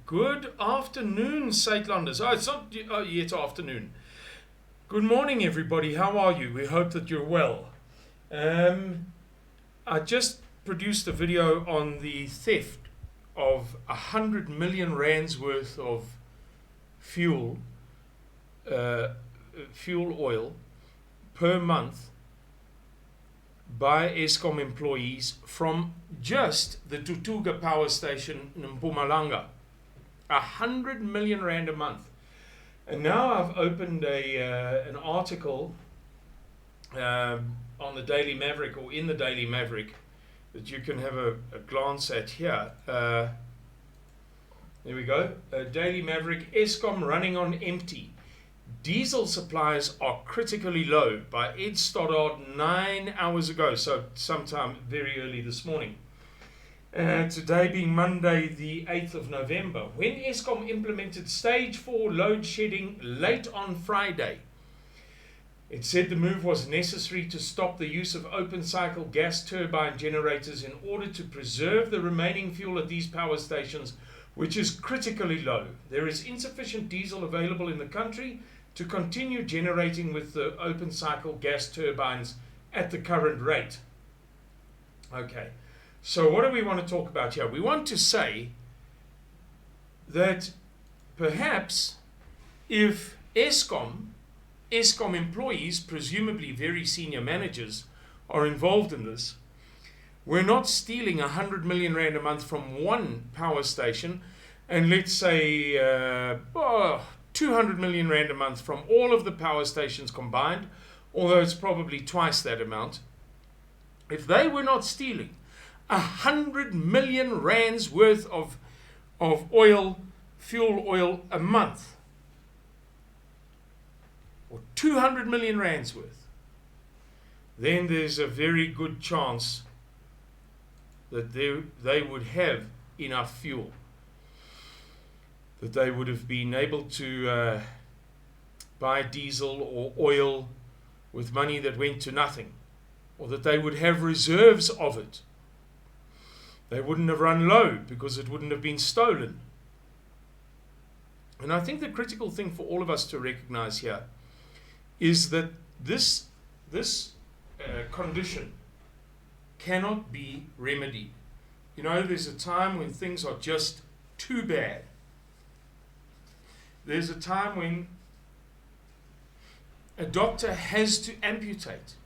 Good afternoon, Saitlanders. It's not yet afternoon. Good morning, everybody. How are you? We hope that you're well. I just produced a video on the theft of 100 million rands worth of fuel oil per month by Eskom employees from just the Tutuga power station in Mpumalanga. 100 million rand a month. And now I've opened an article on the Daily Maverick, or in the Daily Maverick, that you can have a glance at here. There we go. Daily Maverick, Eskom running on empty. Diesel supplies are critically low, by Ed Stoddard 9 hours ago, so sometime very early this morning. Today being Monday the 8th of November, when Eskom implemented stage 4 load shedding late on Friday. It said the move was necessary to stop the use of open cycle gas turbine generators in order to preserve the remaining fuel at these power stations, which is critically low. There is insufficient diesel available in the country to continue generating with the open cycle gas turbines at the current rate. Okay. So what do we want to talk about here? We want to say that perhaps if Eskom employees, presumably very senior managers, are involved in this, we're not stealing 100 million rand a month from one power station and let's say 200 million rand a month from all of the power stations combined, although it's probably twice that amount. If they were not stealing 100 million rands worth of fuel oil a month, or 200 million rands worth, then there's a very good chance that they would have enough fuel, that they would have been able to buy diesel or oil with money that went to nothing, or that they would have reserves of it. They wouldn't have run low because it wouldn't have been stolen. And I think the critical thing for all of us to recognize here is that this condition cannot be remedied. You know, there's a time when things are just too bad. There's a time when a doctor has to amputate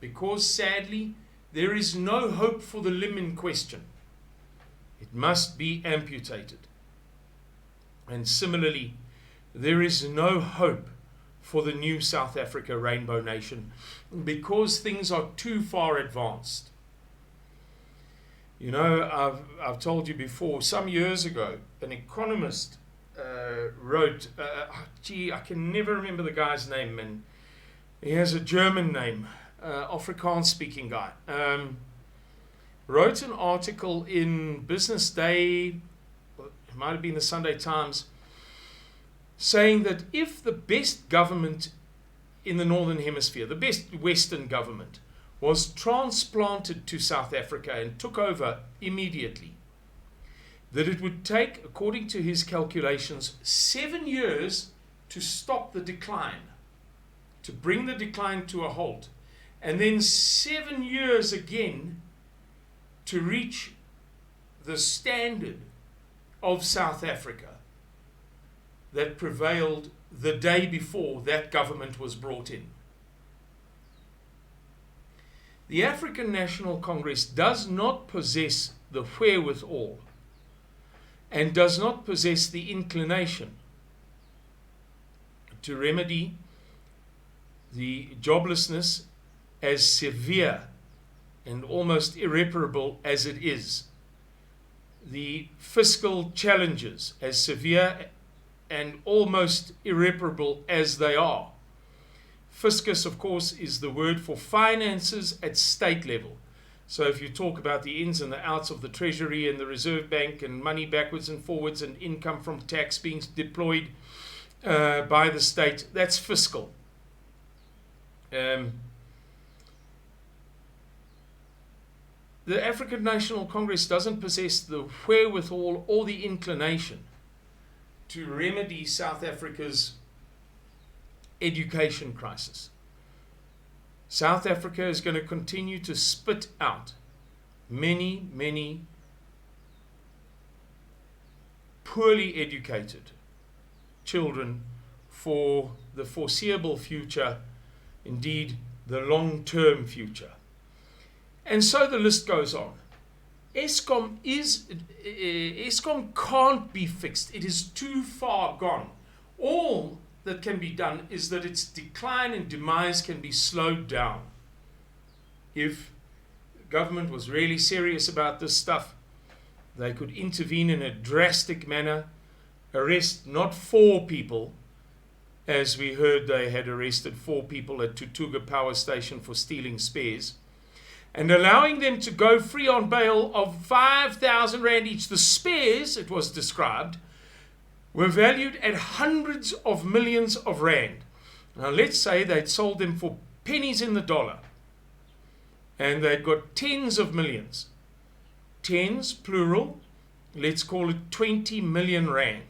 because sadly there is no hope for the limb in question. It must be amputated. And similarly, there is no hope for the new South Africa Rainbow Nation because things are too far advanced. You know, I've told you before, some years ago, an economist wrote, I can never remember the guy's name, and he has a German name, Afrikaans speaking guy, wrote an article in Business Day, it might have been the Sunday Times, saying that if the best government in the Northern Hemisphere, the best Western government, was transplanted to South Africa and took over immediately, that it would take, according to his calculations, 7 years to stop the decline, to bring the decline to a halt, and then 7 years again to reach the standard of South Africa that prevailed the day before that government was brought in. The African National Congress does not possess the wherewithal and does not possess the inclination to remedy the joblessness as severe and almost irreparable as it is, the fiscal challenges as severe and almost irreparable as they are. Fiscus, of course, is the word for finances at state level. So if you talk about the ins and the outs of the Treasury and the Reserve Bank and money backwards and forwards and income from tax being deployed by the state, that's fiscal. the African National Congress doesn't possess the wherewithal or the inclination to remedy South Africa's education crisis. South Africa is going to continue to spit out many, many poorly educated children for the foreseeable future, indeed the long-term future. And so the list goes on. Eskom can't be fixed. It is too far gone. All that can be done is that its decline and demise can be slowed down. If the government was really serious about this stuff, they could intervene in a drastic manner, arrest not 4 people, as we heard they had arrested 4 people at Tutuga Power Station for stealing spares, and allowing them to go free on bail of 5,000 rand each. The spares, it was described, were valued at hundreds of millions of rand. Now let's say they'd sold them for pennies in the dollar, and they'd got tens of millions. Tens, plural, let's call it 20 million rand.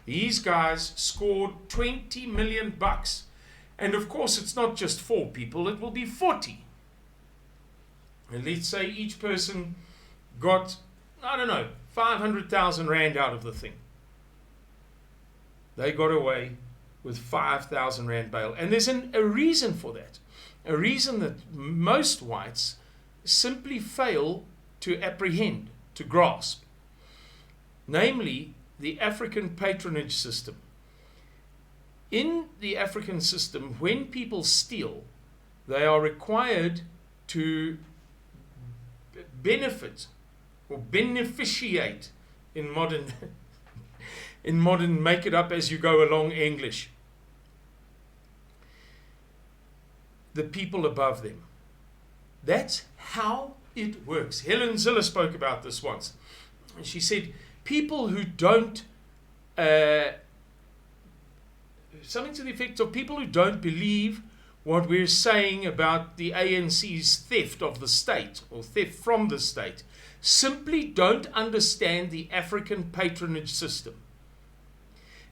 These guys scored 20 million bucks. And of course, it's not just 4 people, it will be 40. And let's say each person got, 500,000 rand out of the thing. They got away with 5,000 rand bail. And there's a reason for that. A reason that most whites simply fail to apprehend, to grasp. Namely, the African patronage system. In the African system, when people steal, they are required to benefit or beneficiate in modern make it up as you go along English, the people above them. That's how it works. Helen Ziller spoke about this once. And she said, people who don't, something to the effect of people who don't believe what we're saying about the ANC's theft of the state, or theft from the state, simply don't understand the African patronage system.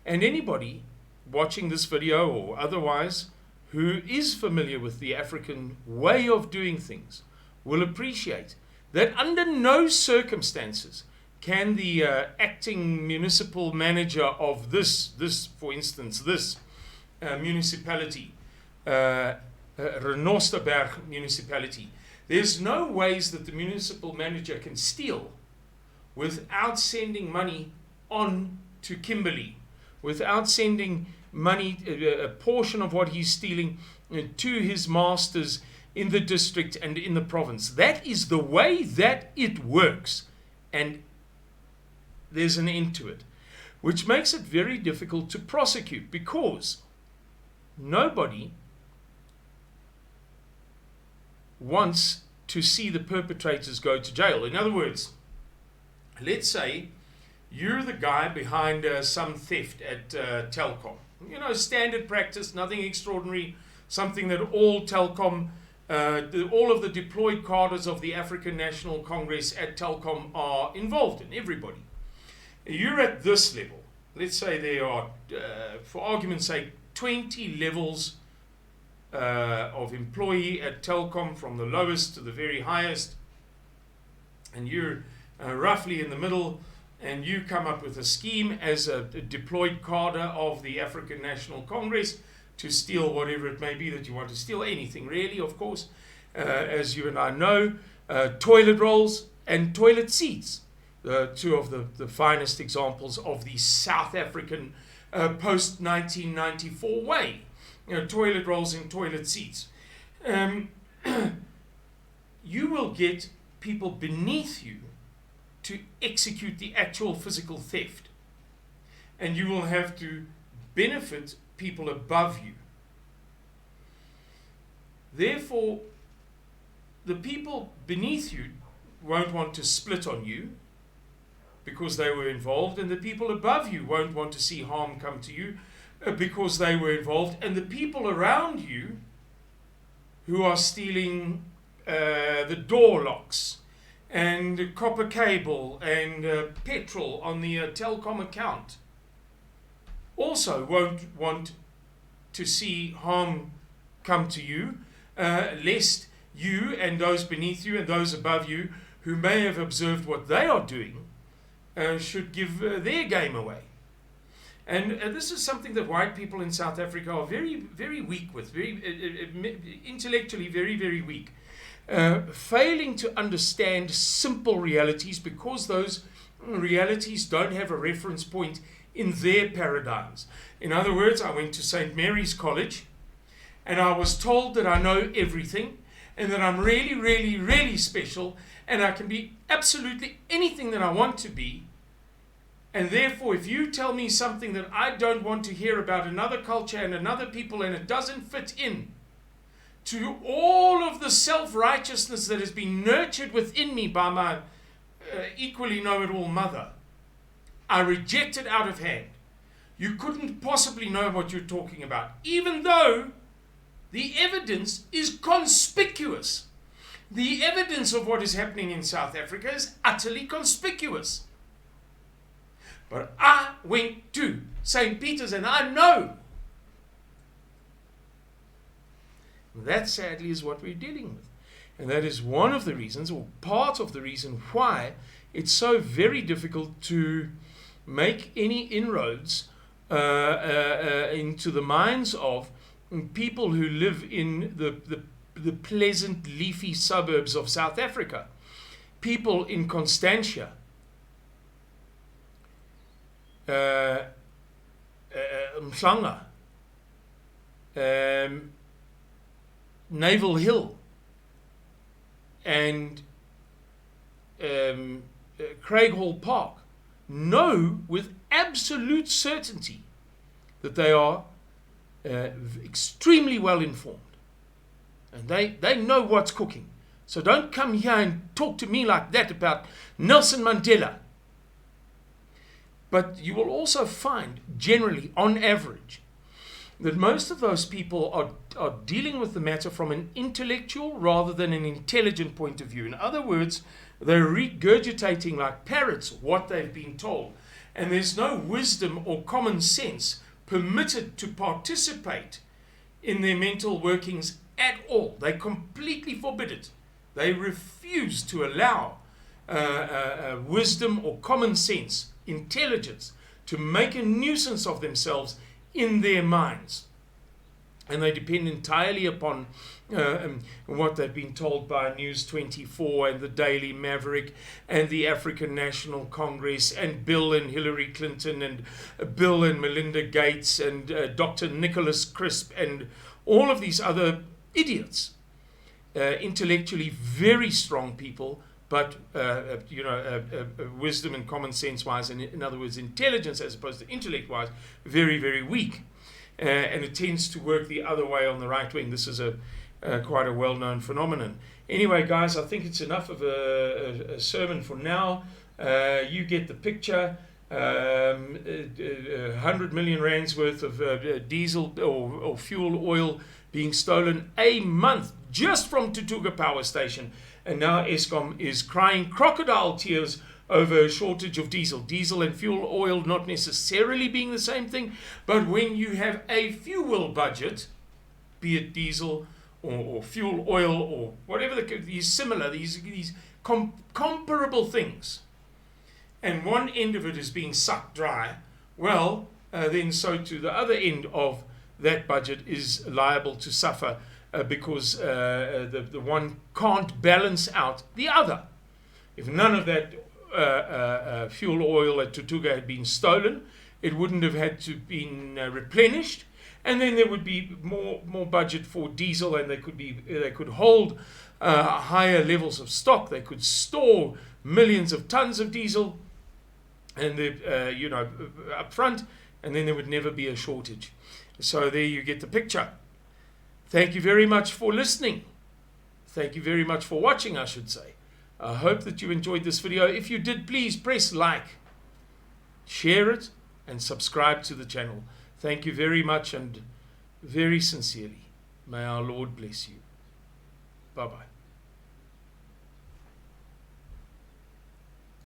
And anybody watching this video or otherwise who is familiar with the African way of doing things will appreciate that under no circumstances can the acting municipal manager of this for instance, this municipality, Renosterberg municipality, there's no ways that the municipal manager can steal without sending money on to Kimberley, without sending money, a portion of what he's stealing, to his masters in the district and in the province. That is the way that it works, and there's an end to it, which makes it very difficult to prosecute, because nobody wants to see the perpetrators go to jail. In other words, let's say you're the guy behind some theft at Telkom. Standard practice, nothing extraordinary, something that all Telkom, all of the deployed cadres of the African National Congress at Telkom are involved in, everybody. You're at this level. Let's say there are, for argument's sake, 20 levels of employee at Telkom, from the lowest to the very highest, and you're roughly in the middle, and you come up with a scheme as a deployed cadre of the African National Congress to steal whatever it may be that you want to steal, anything really, of course, as you and I know, toilet rolls and toilet seats, two of the finest examples of the South African post-1994 way. Toilet rolls and toilet seats. You will get people beneath you to execute the actual physical theft, and you will have to benefit people above you. Therefore, the people beneath you won't want to split on you because they were involved, and the people above you won't want to see harm come to you because they were involved, and the people around you who are stealing the door locks, and copper cable, and petrol on the Telkom account, also won't want to see harm come to you, lest you and those beneath you and those above you who may have observed what they are doing should give their game away. And this is something that white people in South Africa are very, very weak with, very intellectually very, very weak. Failing to understand simple realities because those realities don't have a reference point in their paradigms. In other words, I went to St. Mary's College and I was told that I know everything and that I'm really, really, really special and I can be absolutely anything that I want to be. And therefore, if you tell me something that I don't want to hear about another culture and another people and it doesn't fit in to all of the self-righteousness that has been nurtured within me by my equally know-it-all mother, I reject it out of hand. You couldn't possibly know what you're talking about, even though the evidence is conspicuous. The evidence of what is happening in South Africa is utterly conspicuous. But I went to St. Peter's and I know. That sadly is what we're dealing with. And that is one of the reasons, or part of the reason, why it's so very difficult to make any inroads into the minds of people who live in the pleasant, leafy suburbs of South Africa. People in Constantia, Mhlanga, Naval Hill, and Craighall Park know with absolute certainty that they are extremely well informed. And they know what's cooking. So don't come here and talk to me like that about Nelson Mandela. But you will also find, generally, on average, that most of those people are dealing with the matter from an intellectual rather than an intelligent point of view. In other words, they're regurgitating like parrots what they've been told. And there's no wisdom or common sense permitted to participate in their mental workings at all. They completely forbid it. They refuse to allow wisdom or common sense, intelligence, to make a nuisance of themselves in their minds. And they depend entirely upon what they've been told by News 24 and the Daily Maverick and the African National Congress and Bill and Hillary Clinton and Bill and Melinda Gates and Dr. Nicholas Crisp and all of these other idiots, intellectually very strong people, but wisdom and common sense wise, and in other words intelligence as opposed to intellect wise, very, very weak. And it tends to work the other way on the right wing. This is quite a well-known phenomenon. Anyway, guys, I think it's enough of a sermon for now. You get the picture. 100 million rands worth of diesel or fuel oil being stolen a month just from Tutuga Power Station. And now Eskom is crying crocodile tears over a shortage of diesel. Diesel and fuel oil not necessarily being the same thing, but when you have a fuel budget, be it diesel or fuel oil or whatever, these similar, these comparable things, and one end of it is being sucked dry, well, then so too the other end of that budget is liable to suffer because the one can't balance out the other. If none of that fuel oil at Tutuga had been stolen, it wouldn't have had to been replenished, and then there would be more budget for diesel, and they could hold higher levels of stock. They could store millions of tons of diesel, and up front, and then there would never be a shortage. So there you get the picture. Thank you very much for listening. Thank you very much for watching, I should say. I hope that you enjoyed this video. If you did, please press like, share it, and subscribe to the channel. Thank you very much and very sincerely. May our Lord bless you. Bye-bye.